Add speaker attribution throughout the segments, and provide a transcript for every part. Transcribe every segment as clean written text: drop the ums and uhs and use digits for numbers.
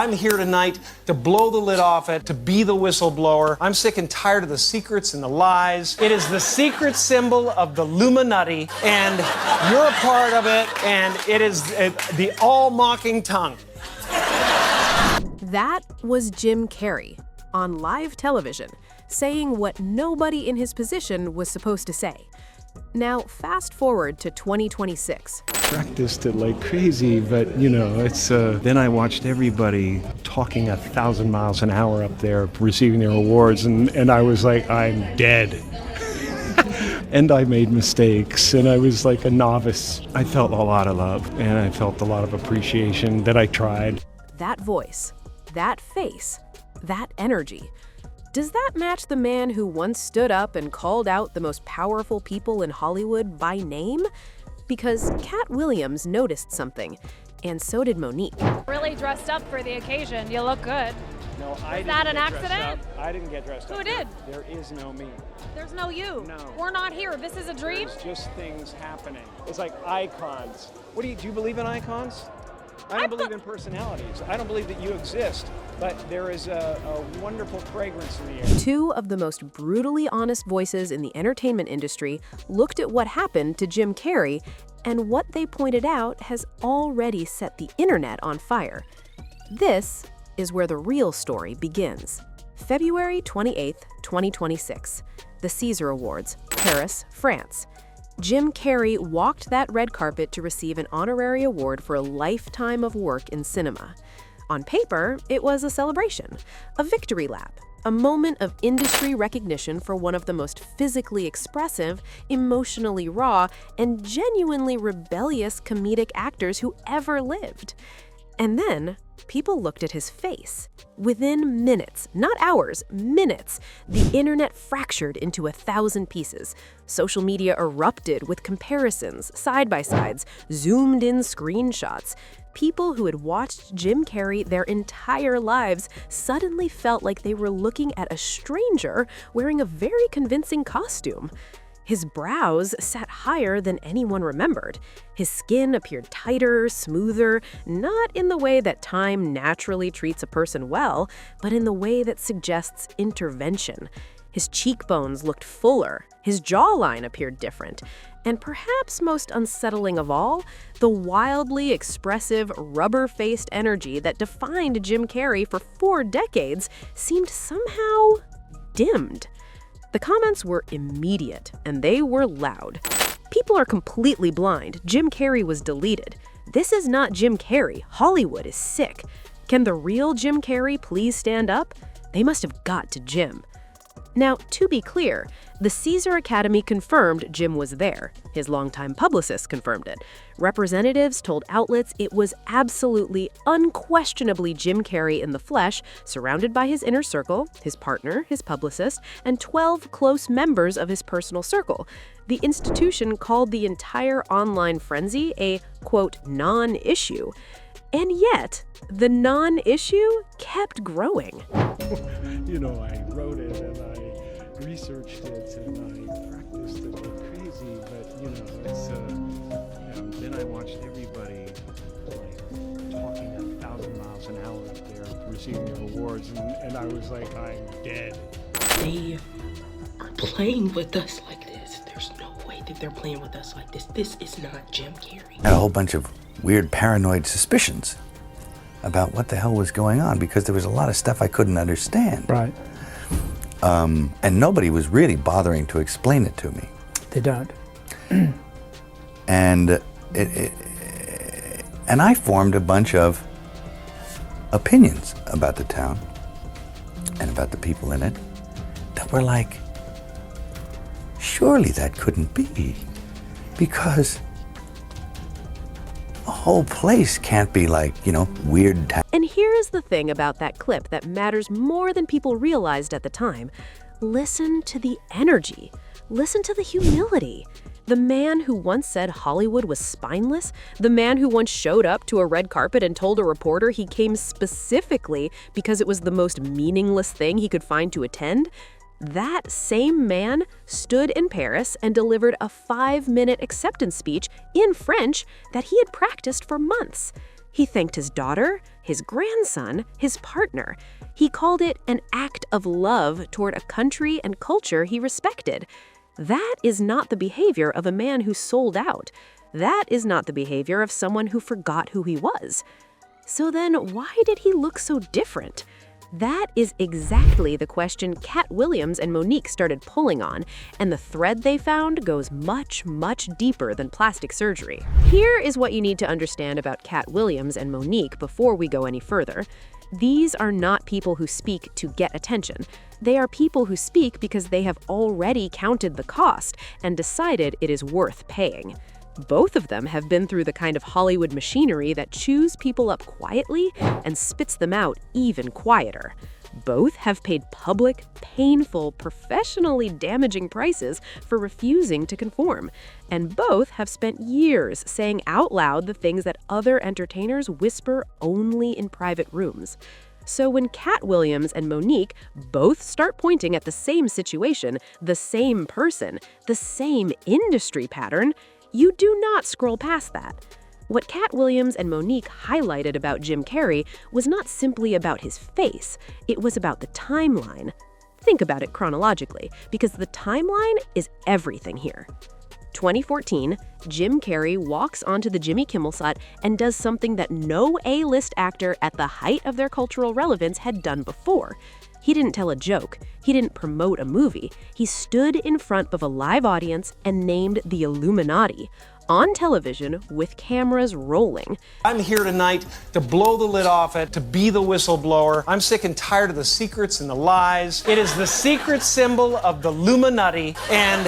Speaker 1: I'm here tonight to blow the lid off it, to be the whistleblower. I'm sick and tired of the secrets and the lies. It is the secret symbol of the Illuminati, and you're a part of it, and it is the all-mocking tongue.
Speaker 2: That was Jim Carrey on live television, saying what nobody in his position was supposed to say. Now, fast forward to 2026.
Speaker 3: Practiced it like crazy, but it's then I watched everybody talking 1,000 miles an hour up there receiving their awards, and I was like, I'm dead. And I made mistakes, and I was like a novice. I felt a lot of love, and I felt a lot of appreciation that I tried.
Speaker 2: That voice, that face, that energy. Does that match the man who once stood up and called out the most powerful people in Hollywood by name? Because Katt Williams noticed something, and so did Monique.
Speaker 4: Really dressed up for the occasion. You look good.
Speaker 1: No,
Speaker 4: Is that an accident?
Speaker 1: I didn't get dressed up.
Speaker 4: Who did?
Speaker 1: There is no me.
Speaker 4: There's no you.
Speaker 1: No.
Speaker 4: We're not here. This is a dream.
Speaker 1: There's just things happening. It's like icons. Do you believe in icons? I don't believe in personalities. I don't believe that you exist, but there is a wonderful fragrance in the air.
Speaker 2: Two of the most brutally honest voices in the entertainment industry looked at what happened to Jim Carrey, and what they pointed out has already set the internet on fire. This is where the real story begins. February 28th, 2026, the César Awards, Paris, France. Jim Carrey walked that red carpet to receive an honorary award for a lifetime of work in cinema. On paper, it was a celebration, a victory lap, a moment of industry recognition for one of the most physically expressive, emotionally raw, and genuinely rebellious comedic actors who ever lived. And then, people looked at his face. Within minutes, not hours, minutes, the internet fractured into 1,000 pieces. Social media erupted with comparisons, side-by-sides, zoomed-in screenshots. People who had watched Jim Carrey their entire lives suddenly felt like they were looking at a stranger wearing a very convincing costume. His brows sat higher than anyone remembered. His skin appeared tighter, smoother, not in the way that time naturally treats a person well, but in the way that suggests intervention. His cheekbones looked fuller, his jawline appeared different, and perhaps most unsettling of all, the wildly expressive, rubber-faced energy that defined Jim Carrey for 4 decades seemed somehow dimmed. The comments were immediate, and they were loud. People are completely blind. Jim Carrey was deleted. This is not Jim Carrey. Hollywood is sick. Can the real Jim Carrey please stand up? They must have got to Jim. Now, to be clear, the César Academy confirmed Jim was there. His longtime publicist confirmed it. Representatives told outlets it was absolutely, unquestionably Jim Carrey in the flesh, surrounded by his inner circle, his partner, his publicist, and 12 close members of his personal circle. The institution called the entire online frenzy a, quote, non-issue. And yet, the non-issue kept growing.
Speaker 3: I wrote it and I researched it and I practiced it like crazy, but it's then I watched everybody like talking 1,000 miles an hour up there receiving their awards, and I was like, I'm dead.
Speaker 5: They are playing with us like this. There's no way that they're playing with us like this. This is not Jim Carrey.
Speaker 6: I had a whole bunch of weird paranoid suspicions about what the hell was going on, because there was a lot of stuff I couldn't understand.
Speaker 7: Right.
Speaker 6: And nobody was really bothering to explain it to me.
Speaker 7: They don't.
Speaker 6: And and I formed a bunch of opinions about the town and about the people in it that were like, surely that couldn't be, because the whole place can't be like, weird town.
Speaker 2: And here's the thing about that clip that matters more than people realized at the time. Listen to the energy. Listen to the humility. The man who once said Hollywood was spineless, the man who once showed up to a red carpet and told a reporter he came specifically because it was the most meaningless thing he could find to attend, that same man stood in Paris and delivered a 5-minute acceptance speech in French that he had practiced for months. He thanked his daughter, his grandson, his partner. He called it an act of love toward a country and culture he respected. That is not the behavior of a man who sold out. That is not the behavior of someone who forgot who he was. So then, why did he look so different? That is exactly the question Katt Williams and Monique started pulling on, and the thread they found goes much, much deeper than plastic surgery. Here is what you need to understand about Katt Williams and Monique before we go any further. These are not people who speak to get attention. They are people who speak because they have already counted the cost and decided it is worth paying. Both of them have been through the kind of Hollywood machinery that chews people up quietly and spits them out even quieter. Both have paid public, painful, professionally damaging prices for refusing to conform. And both have spent years saying out loud the things that other entertainers whisper only in private rooms. So when Katt Williams and Monique both start pointing at the same situation, the same person, the same industry pattern, you do not scroll past that. What Katt Williams and Monique highlighted about Jim Carrey was not simply about his face, it was about the timeline. Think about it chronologically, because the timeline is everything here. 2014, Jim Carrey walks onto the Jimmy Kimmel set and does something that no A-list actor at the height of their cultural relevance had done before. He didn't tell a joke. He didn't promote a movie. He stood in front of a live audience and named the Illuminati on television with cameras rolling.
Speaker 1: I'm here tonight to blow the lid off it, to be the whistleblower. I'm sick and tired of the secrets and the lies. It is the secret symbol of the Illuminati, and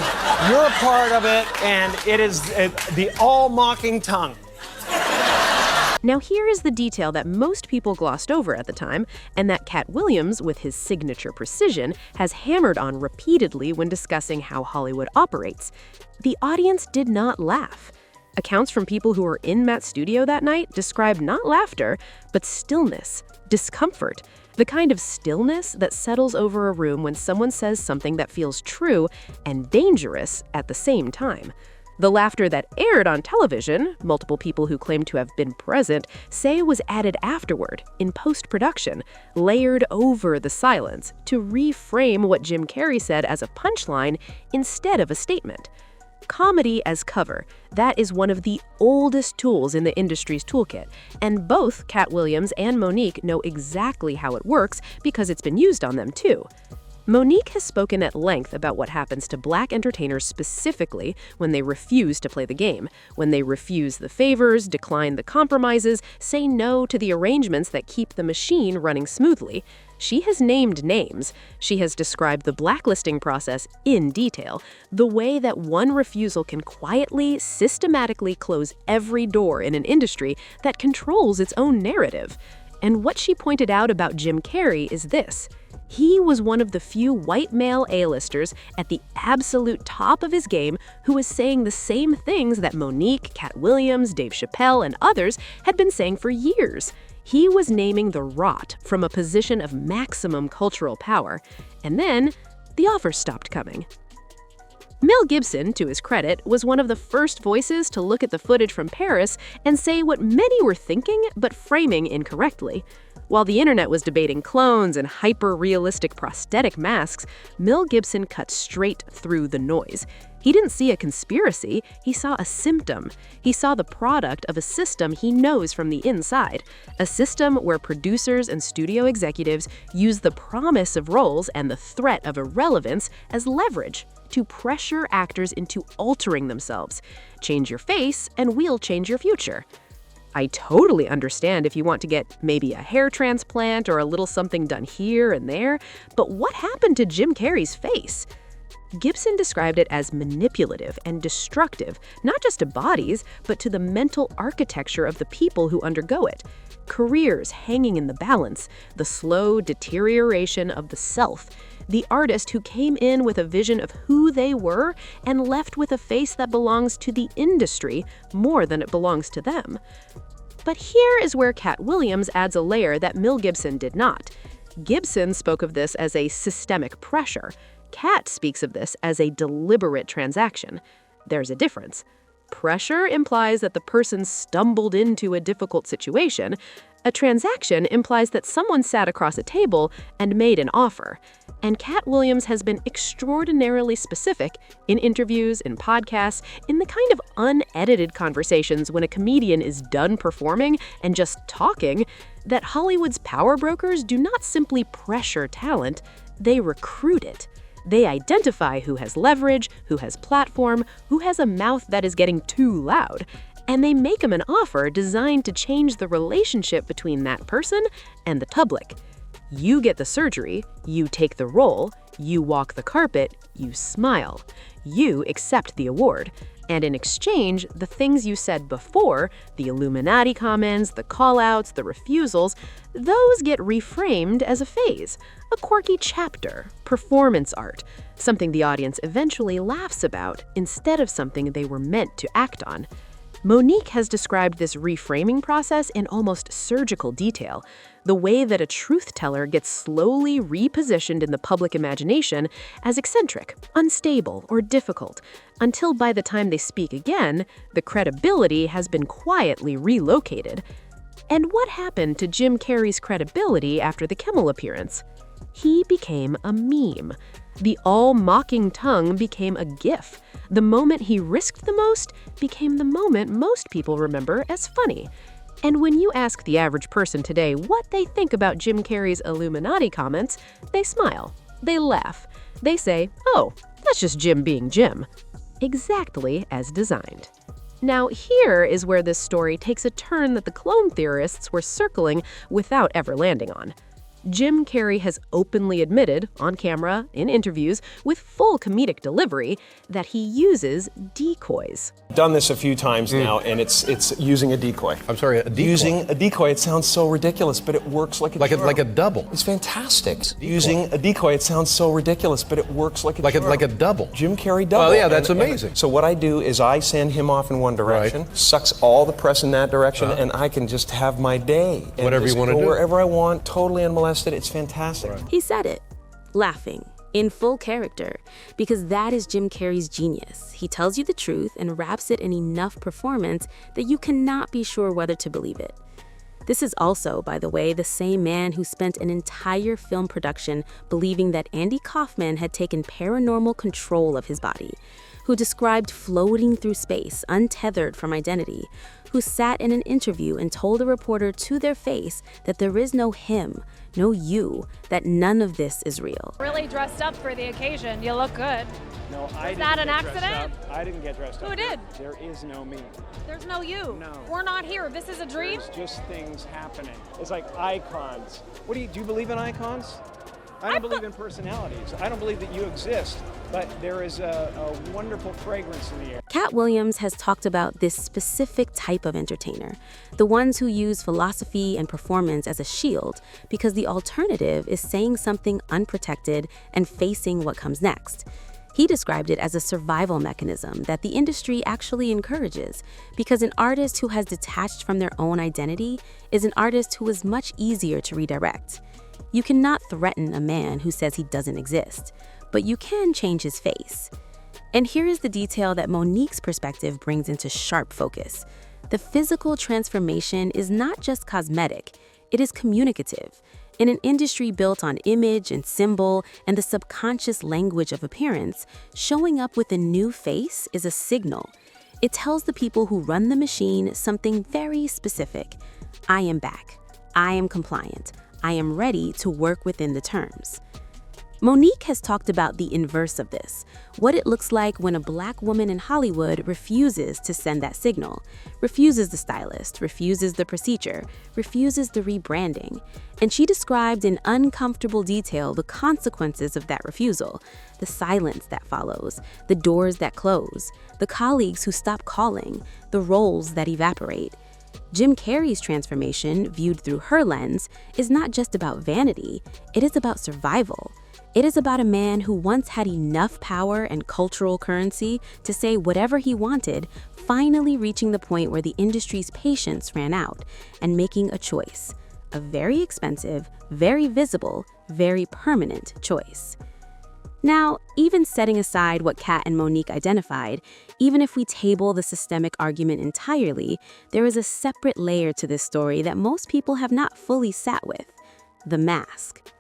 Speaker 1: you're a part of it, and it is the all-mocking tongue.
Speaker 2: Now here is the detail that most people glossed over at the time, and that Katt Williams, with his signature precision, has hammered on repeatedly when discussing how Hollywood operates. The audience did not laugh. Accounts from people who were in Matt's studio that night describe not laughter, but stillness, discomfort, the kind of stillness that settles over a room when someone says something that feels true and dangerous at the same time. The laughter that aired on television, multiple people who claim to have been present say was added afterward, in post-production, layered over the silence to reframe what Jim Carrey said as a punchline instead of a statement. Comedy as cover, that is one of the oldest tools in the industry's toolkit, and both Katt Williams and Monique know exactly how it works because it's been used on them too. Monique has spoken at length about what happens to Black entertainers specifically when they refuse to play the game, when they refuse the favors, decline the compromises, say no to the arrangements that keep the machine running smoothly. She has named names. She has described the blacklisting process in detail, the way that one refusal can quietly, systematically close every door in an industry that controls its own narrative. And what she pointed out about Jim Carrey is this. He was one of the few white male A-listers at the absolute top of his game who was saying the same things that Monique, Katt Williams, Dave Chappelle, and others had been saying for years. He was naming the rot from a position of maximum cultural power. And then, the offers stopped coming. Mel Gibson, to his credit, was one of the first voices to look at the footage from Paris and say what many were thinking but framing incorrectly. While the internet was debating clones and hyper-realistic prosthetic masks, Mel Gibson cut straight through the noise. He didn't see a conspiracy, he saw a symptom. He saw the product of a system he knows from the inside, a system where producers and studio executives use the promise of roles and the threat of irrelevance as leverage to pressure actors into altering themselves. Change your face and we'll change your future. I totally understand if you want to get maybe a hair transplant or a little something done here and there, but what happened to Jim Carrey's face? Gibson described it as manipulative and destructive, not just to bodies, but to the mental architecture of the people who undergo it. Careers hanging in the balance, the slow deterioration of the self, the artist who came in with a vision of who they were and left with a face that belongs to the industry more than it belongs to them. But here is where Katt Williams adds a layer that Mel Gibson did not. Gibson spoke of this as a systemic pressure. Katt speaks of this as a deliberate transaction. There's a difference. Pressure implies that the person stumbled into a difficult situation. A transaction implies that someone sat across a table and made an offer. And Katt Williams has been extraordinarily specific in interviews, in podcasts, in the kind of unedited conversations when a comedian is done performing and just talking, that Hollywood's power brokers do not simply pressure talent, they recruit it. They identify who has leverage, who has platform, who has a mouth that is getting too loud, and they make them an offer designed to change the relationship between that person and the public. You get the surgery, you take the role, you walk the carpet, you smile. You accept the award. And in exchange, the things you said before, the Illuminati comments, the call-outs, the refusals, those get reframed as a phase, a quirky chapter, performance art, something the audience eventually laughs about instead of something they were meant to act on. Monique has described this reframing process in almost surgical detail, the way that a truth teller gets slowly repositioned in the public imagination as eccentric, unstable, or difficult, until by the time they speak again, the credibility has been quietly relocated. And what happened to Jim Carrey's credibility after the Kimmel appearance? He became a meme. The all-mocking tongue became a gif. The moment he risked the most became the moment most people remember as funny. And when you ask the average person today what they think about Jim Carrey's Illuminati comments, they smile. They laugh. They say, "Oh, that's just Jim being Jim." Exactly as designed. Now, here is where this story takes a turn that the clone theorists were circling without ever landing on. Jim Carrey has openly admitted, on camera, in interviews, with full comedic delivery, that he uses decoys.
Speaker 1: Done this a few times now, and it's using a decoy.
Speaker 7: I'm sorry, a decoy?
Speaker 1: Using a decoy, it sounds so ridiculous, but it works like a
Speaker 7: Like
Speaker 1: charm.
Speaker 7: a double?
Speaker 1: It's fantastic. Using a decoy, it sounds so ridiculous, but it works like a charm.
Speaker 7: Like a double?
Speaker 1: Jim Carrey double.
Speaker 7: Well, yeah, that's
Speaker 1: And
Speaker 7: amazing.
Speaker 1: so what I do is I send him off in one direction, sucks all the press in that direction, and I can just have my day. And
Speaker 7: Whatever you
Speaker 1: just
Speaker 7: wanna
Speaker 1: go
Speaker 7: do.
Speaker 1: wherever I want, totally unmolested. It's fantastic.
Speaker 8: He said it, laughing, in full character, because that is Jim Carrey's genius. He tells you the truth and wraps it in enough performance that you cannot be sure whether to believe it. This is also, by the way, the same man who spent an entire film production believing that Andy Kaufman had taken paranormal control of his body, who described floating through space, untethered from identity, who sat in an interview and told a reporter to their face that there is no him, no you, that none of this is real.
Speaker 4: Really dressed up for the occasion. You look good.
Speaker 3: No, I didn't
Speaker 4: that an
Speaker 3: get dressed
Speaker 4: accident?
Speaker 3: up. I didn't get dressed up.
Speaker 4: Who did?
Speaker 3: There is no me.
Speaker 4: There's no you.
Speaker 3: No.
Speaker 4: We're not here. This is a dream.
Speaker 3: There's just things happening. It's like icons. Do you believe in icons? I don't believe in personalities. I don't believe that you exist, but there is a wonderful fragrance in the air.
Speaker 8: Katt Williams has talked about this specific type of entertainer, the ones who use philosophy and performance as a shield, because the alternative is saying something unprotected and facing what comes next. He described it as a survival mechanism that the industry actually encourages, because an artist who has detached from their own identity is an artist who is much easier to redirect. You cannot threaten a man who says he doesn't exist, but you can change his face. And here is the detail that Monique's perspective brings into sharp focus. The physical transformation is not just cosmetic, it is communicative. In an industry built on image and symbol and the subconscious language of appearance, showing up with a new face is a signal. It tells the people who run the machine something very specific. I am back. I am compliant. I am ready to work within the terms. Monique has talked about the inverse of this, what it looks like when a Black woman in Hollywood refuses to send that signal, refuses the stylist, refuses the procedure, refuses the rebranding. And she described in uncomfortable detail the consequences of that refusal, the silence that follows, the doors that close, the colleagues who stop calling, the roles that evaporate. Jim Carrey's transformation, viewed through her lens, is not just about vanity, it is about survival. It is about a man who once had enough power and cultural currency to say whatever he wanted, finally reaching the point where the industry's patience ran out and making a choice. A very expensive, very visible, very permanent choice. Now, even setting aside what Katt and Monique identified, even if we table the systemic argument entirely, there is a separate layer to this story that most people have not fully sat with: the mask.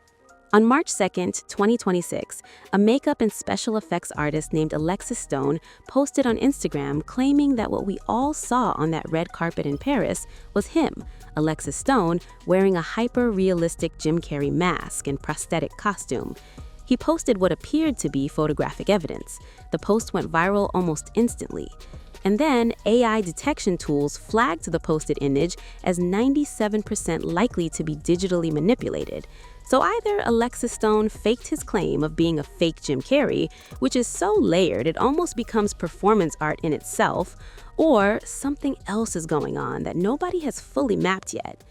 Speaker 8: On March 2nd, 2026, a makeup and special effects artist named Alexis Stone posted on Instagram claiming that what we all saw on that red carpet in Paris was him, Alexis Stone, wearing a hyper-realistic Jim Carrey mask and prosthetic costume. He posted what appeared to be photographic evidence. The post went viral almost instantly. And then AI detection tools flagged the posted image as 97% likely to be digitally manipulated. So either Alexis Stone faked his claim of being a fake Jim Carrey, which is so layered it almost becomes performance art in itself, or something else is going on that nobody has fully mapped yet.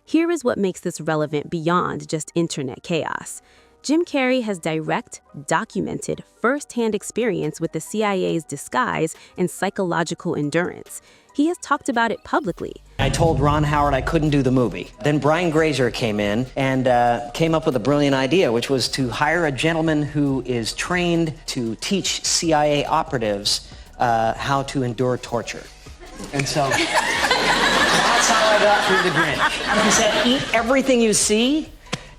Speaker 8: Here is what makes this relevant beyond just internet chaos. Jim Carrey has direct, documented, first-hand experience with the CIA's disguise and psychological endurance. He has talked about it publicly.
Speaker 7: I told Ron Howard I couldn't do the movie. Then Brian Grazer came in and came up with a brilliant idea, which was to hire a gentleman who is trained to teach CIA operatives how to endure torture. And so that's how I got through The Grinch. He said, eat everything you see.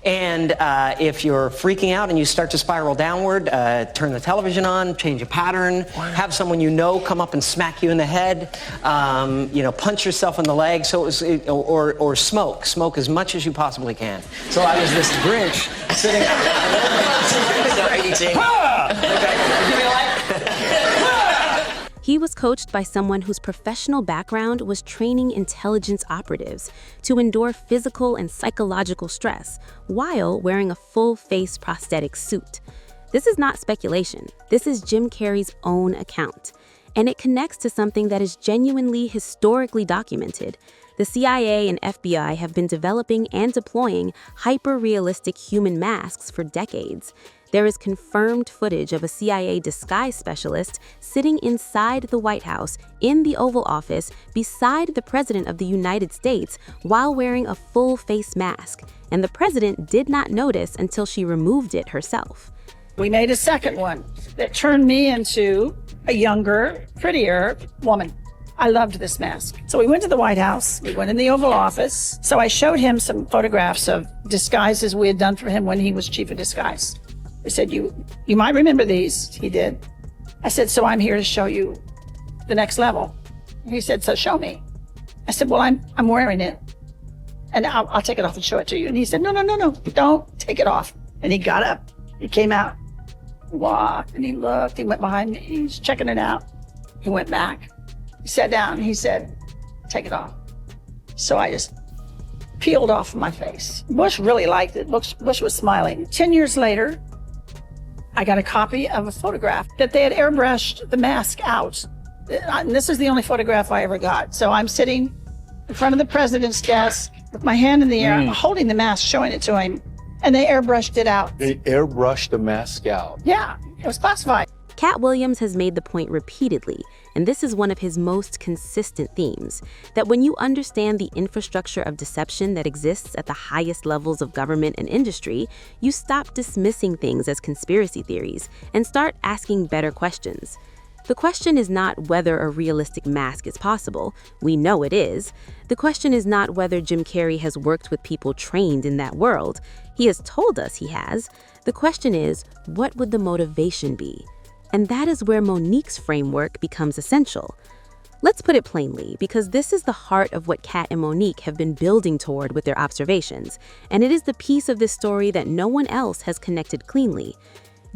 Speaker 7: And if you're freaking out and you start to spiral downward, turn the television on, change a pattern, have someone you know come up and smack you in the head, punch yourself in the leg. So it was, or smoke as much as you possibly can. So I was this Grinch sitting
Speaker 8: He was coached by someone whose professional background was training intelligence operatives to endure physical and psychological stress while wearing a full-face prosthetic suit. This is not speculation. This is Jim Carrey's own account. And it connects to something that is genuinely historically documented. The CIA and FBI have been developing and deploying hyper-realistic human masks for decades. There is confirmed footage of a CIA disguise specialist sitting inside the White House in the Oval Office beside the President of the United States while wearing a full face mask, and the President did not notice until she removed it herself.
Speaker 9: We made a second one that turned me into a younger, prettier woman. I loved this mask. So we went to the White House, we went in the Oval Office. So I showed him some photographs of disguises we had done for him when he was chief of disguise. I said, you might remember these. He did. I said, so I'm here to show you the next level. He said, so show me. I said, well, I'm wearing it and I'll take it off and show it to you. And he said, no, don't take it off. And he got up, he came out, walked and he looked, he went behind me, he was checking it out. He went back, he sat down and he said, take it off. So I just peeled off my face. Bush really liked it. Bush was smiling. 10 years later, I got a copy of a photograph that they had airbrushed the mask out. And this is the only photograph I ever got. So I'm sitting in front of the president's desk with my hand in the air, holding the mask, showing it to him, and they airbrushed it out.
Speaker 10: They airbrushed the mask out?
Speaker 9: Yeah, it was classified.
Speaker 8: Katt Williams has made the point repeatedly, and this is one of his most consistent themes, that when you understand the infrastructure of deception that exists at the highest levels of government and industry, you stop dismissing things as conspiracy theories and start asking better questions. The question is not whether a realistic mask is possible. We know it is. The question is not whether Jim Carrey has worked with people trained in that world. He has told us he has. The question is, what would the motivation be? And that is where Monique's framework becomes essential. Let's put it plainly, because this is the heart of what Katt and Monique have been building toward with their observations, and it is the piece of this story that no one else has connected cleanly.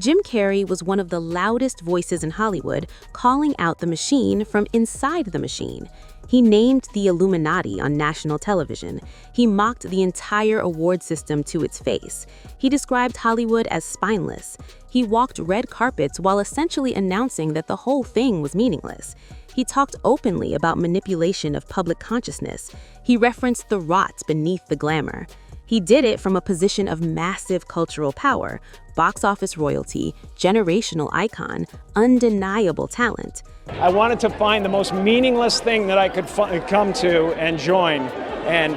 Speaker 8: Jim Carrey was one of the loudest voices in Hollywood, calling out the machine from inside the machine. He named the Illuminati on national television. He mocked the entire award system to its face. He described Hollywood as spineless. He walked red carpets while essentially announcing that the whole thing was meaningless. He talked openly about manipulation of public consciousness. He referenced the rot beneath the glamour. He did it from a position of massive cultural power, box office royalty, generational icon, undeniable talent.
Speaker 1: I wanted to find the most meaningless thing that I could come to and join, and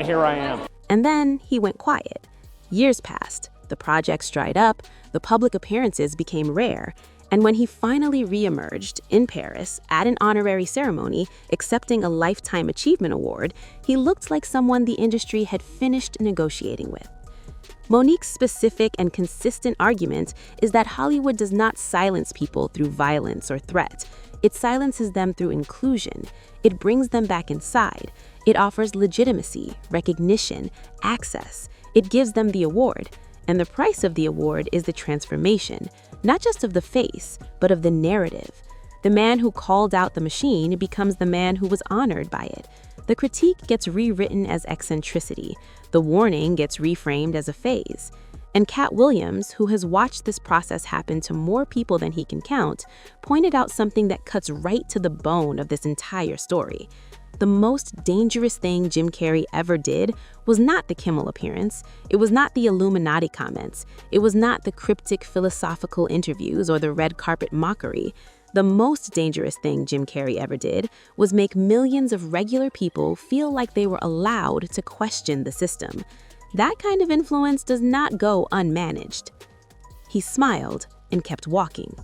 Speaker 1: here I am.
Speaker 8: And then he went quiet. Years passed. The projects dried up, the public appearances became rare, and when he finally re-emerged in Paris at an honorary ceremony accepting a Lifetime Achievement Award, he looked like someone the industry had finished negotiating with. Monique's specific and consistent argument is that Hollywood does not silence people through violence or threat. It silences them through inclusion. It brings them back inside. It offers legitimacy, recognition, access. It gives them the award. And the price of the award is the transformation, not just of the face, but of the narrative. The man who called out the machine becomes the man who was honored by it. The critique gets rewritten as eccentricity. The warning gets reframed as a phase. And Katt Williams, who has watched this process happen to more people than he can count, pointed out something that cuts right to the bone of this entire story. The most dangerous thing Jim Carrey ever did was not the Kimmel appearance. It was not the Illuminati comments. It was not the cryptic philosophical interviews or the red carpet mockery. The most dangerous thing Jim Carrey ever did was make millions of regular people feel like they were allowed to question the system. That kind of influence does not go unmanaged. He smiled and kept walking.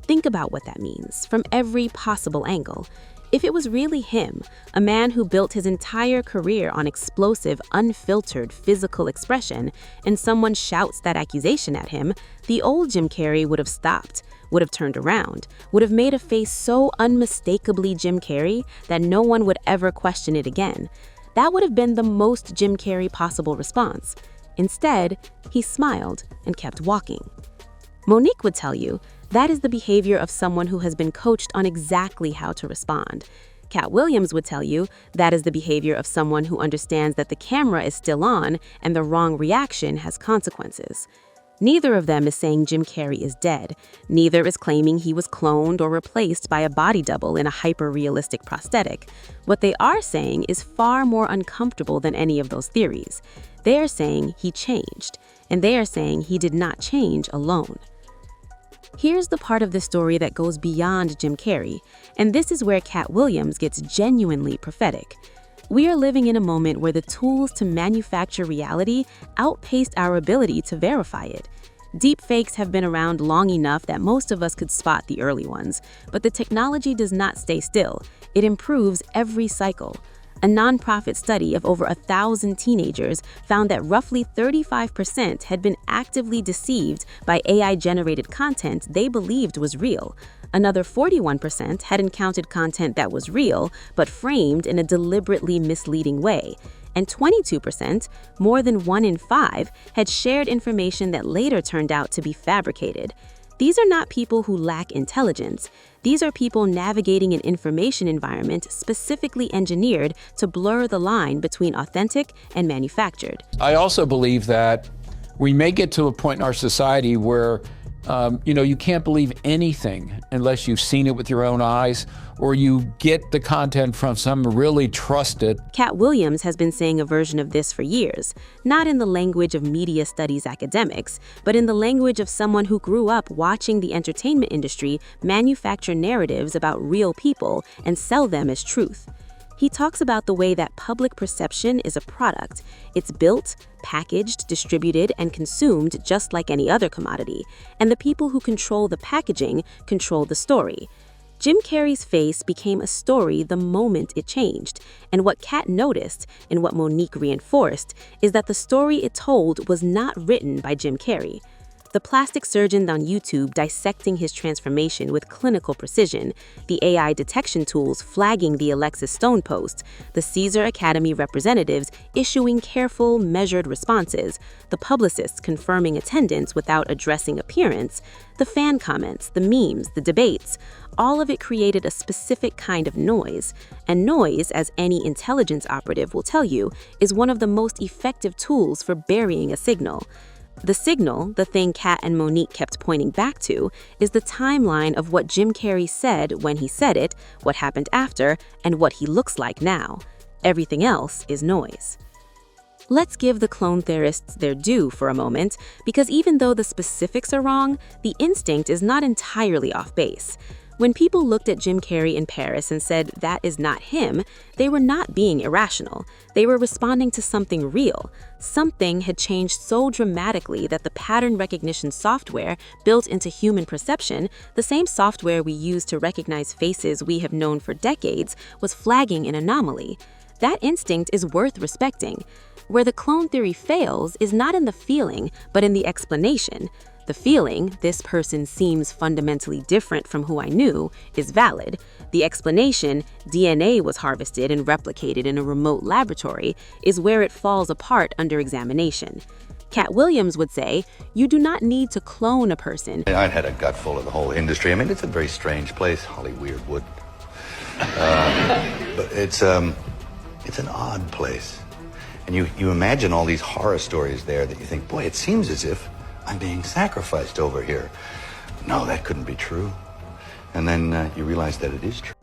Speaker 8: Think about what that means from every possible angle. If it was really him, a man who built his entire career on explosive, unfiltered physical expression, and someone shouts that accusation at him, the old Jim Carrey would have stopped, would have turned around, would have made a face so unmistakably Jim Carrey that no one would ever question it again. That would have been the most Jim Carrey possible response. Instead, he smiled and kept walking. Monique would tell you that is the behavior of someone who has been coached on exactly how to respond. Katt Williams would tell you that is the behavior of someone who understands that the camera is still on and the wrong reaction has consequences. Neither of them is saying Jim Carrey is dead. Neither is claiming he was cloned or replaced by a body double in a hyper-realistic prosthetic. What they are saying is far more uncomfortable than any of those theories. They are saying he changed, and they are saying he did not change alone. Here's the part of the story that goes beyond Jim Carrey, and this is where Katt Williams gets genuinely prophetic. We are living in a moment where the tools to manufacture reality outpaced our ability to verify it. Deepfakes have been around long enough that most of us could spot the early ones, but the technology does not stay still. It improves every cycle. A nonprofit study of over 1,000 teenagers found that roughly 35% had been actively deceived by AI-generated content they believed was real. Another 41% had encountered content that was real, but framed in a deliberately misleading way. And 22%, more than 1 in 5, had shared information that later turned out to be fabricated. These are not people who lack intelligence. These are people navigating an information environment specifically engineered to blur the line between authentic and manufactured.
Speaker 11: I also believe that we may get to a point in our society where you can't believe anything unless you've seen it with your own eyes or you get the content from some really trusted.
Speaker 8: Katt Williams has been saying a version of this for years, not in the language of media studies academics, but in the language of someone who grew up watching the entertainment industry manufacture narratives about real people and sell them as truth. He talks about the way that public perception is a product. It's built, packaged, distributed, and consumed just like any other commodity. And the people who control the packaging control the story. Jim Carrey's face became a story the moment it changed. And what Katt noticed, and what Monique reinforced, is that the story it told was not written by Jim Carrey. The plastic surgeon on YouTube dissecting his transformation with clinical precision, the AI detection tools flagging the Alexis Stone post, the Caesar Academy representatives issuing careful, measured responses, the publicists confirming attendance without addressing appearance, the fan comments, the memes, the debates, all of it created a specific kind of noise. And noise, as any intelligence operative will tell you, is one of the most effective tools for burying a signal. The signal, the thing Katt and Monique kept pointing back to, is the timeline of what Jim Carrey said when he said it, what happened after, and what he looks like now. Everything else is noise. Let's give the clone theorists their due for a moment, because even though the specifics are wrong, the instinct is not entirely off base. When people looked at Jim Carrey in Paris and said that is not him, they were not being irrational. They were responding to something real. Something had changed so dramatically that the pattern recognition software built into human perception, the same software we use to recognize faces we have known for decades, was flagging an anomaly. That instinct is worth respecting. Where the clone theory fails is not in the feeling, but in the explanation. The feeling, this person seems fundamentally different from who I knew, is valid. The explanation, DNA was harvested and replicated in a remote laboratory, is where it falls apart under examination. Katt Williams would say, you do not need to clone a person.
Speaker 6: I had a gut full of the whole industry. I mean, it's a very strange place, Hollywood. But it's an odd place. And you imagine all these horror stories there that you think, boy, it seems as if I'm being sacrificed over here. No, that couldn't be true. And then you realize that it is true.